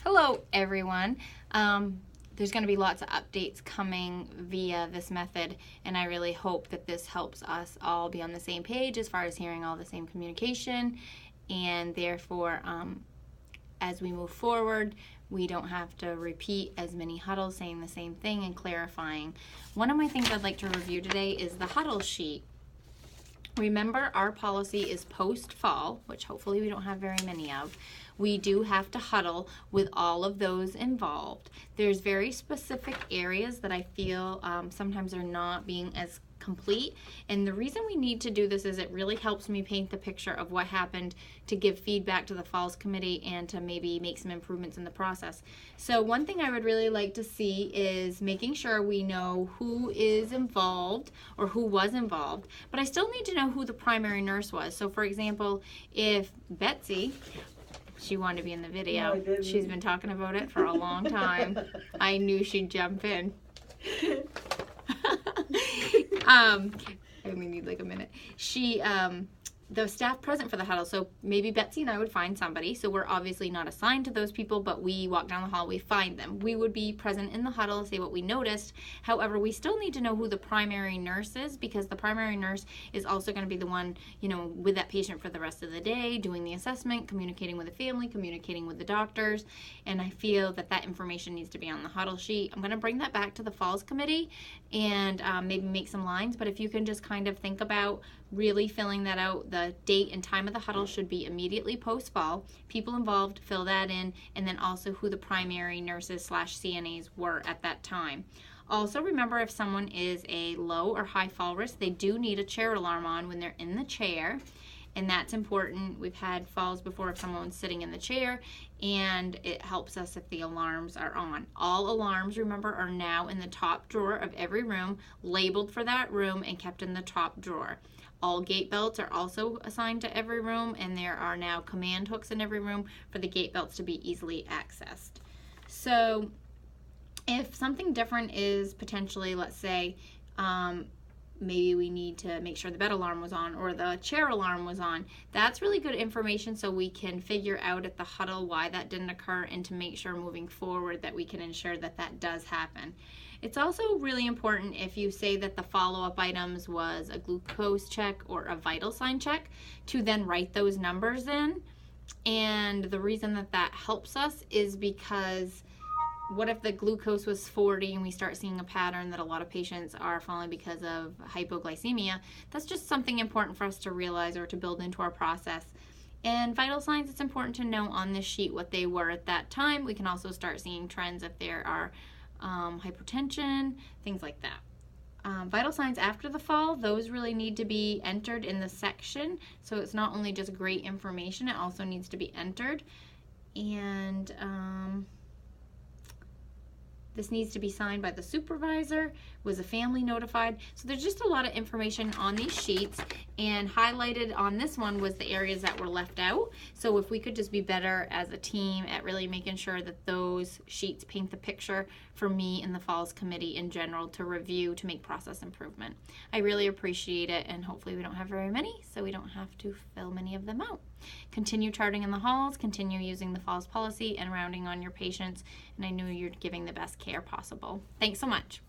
Hello, everyone. There's going to be lots of updates coming via this method, and I really hope that this helps us all be on the same page as far as hearing all the same communication, and therefore, as we move forward, we don't have to repeat as many huddles saying the same thing and clarifying. One of my things I'd like to review today is the huddle sheet. Remember, our policy is post-fall, which hopefully we don't have very many of. We do have to huddle with all of those involved. There's very specific areas that I feel sometimes are not being as complete, and the reason we need to do this is it really helps me paint the picture of what happened, to give feedback to the Falls Committee and to maybe make some improvements in the process. So one thing I would really like to see is making sure we know who is involved or who was involved, but I still need to know who the primary nurse was. So for example, if Betsy, she wanted to be in the video. No, she's been talking about it for a long time. I knew she'd jump in. I only need like a minute. The staff present for the huddle, so maybe Betsy and I would find somebody, so we're obviously not assigned to those people, but we walk down the hall, we find them. We would be present in the huddle, say what we noticed. However, we still need to know who the primary nurse is, because the primary nurse is also going to be the one, with that patient for the rest of the day, doing the assessment, communicating with the family, communicating with the doctors, and I feel that that information needs to be on the huddle sheet. I'm going to bring that back to the Falls Committee and maybe make some lines, but if you can just kind of think about really filling that out. The date and time of the huddle should be immediately post-fall. People involved, fill that in, and then also who the primary nurses / CNAs were at that time. Also remember, if someone is a low or high fall risk, they do need a chair alarm on when they're in the chair, and that's important. We've had falls before if someone's sitting in the chair, and it helps us if the alarms are on. All alarms, remember, are now in the top drawer of every room, labeled for that room and kept in the top drawer. All gate belts are also assigned to every room, and there are now command hooks in every room for the gate belts to be easily accessed. So if something different is potentially, let's say, maybe we need to make sure the bed alarm was on or the chair alarm was on, that's really good information so we can figure out at the huddle why that didn't occur and to make sure moving forward that we can ensure that that does happen. It's also really important if you say that the follow-up items was a glucose check or a vital sign check to then write those numbers in. And the reason that that helps us is because what if the glucose was 40 and we start seeing a pattern that a lot of patients are falling because of hypoglycemia? That's just something important for us to realize or to build into our process. And vital signs, it's important to know on this sheet what they were at that time. We can also start seeing trends if there are hypertension, things like that. Vital signs after the fall, those really need to be entered in the section. So it's not only just great information, it also needs to be entered. And this needs to be signed by the supervisor. Was the family notified? So there's just a lot of information on these sheets, and highlighted on this one was the areas that were left out. So if we could just be better as a team at really making sure that those sheets paint the picture for me and the Falls Committee in general to review to make process improvement. I really appreciate it, and hopefully we don't have very many, so we don't have to fill many of them out. Continue charting in the halls, continue using the Falls policy and rounding on your patients, and I know you're giving the best care possible. Thanks so much.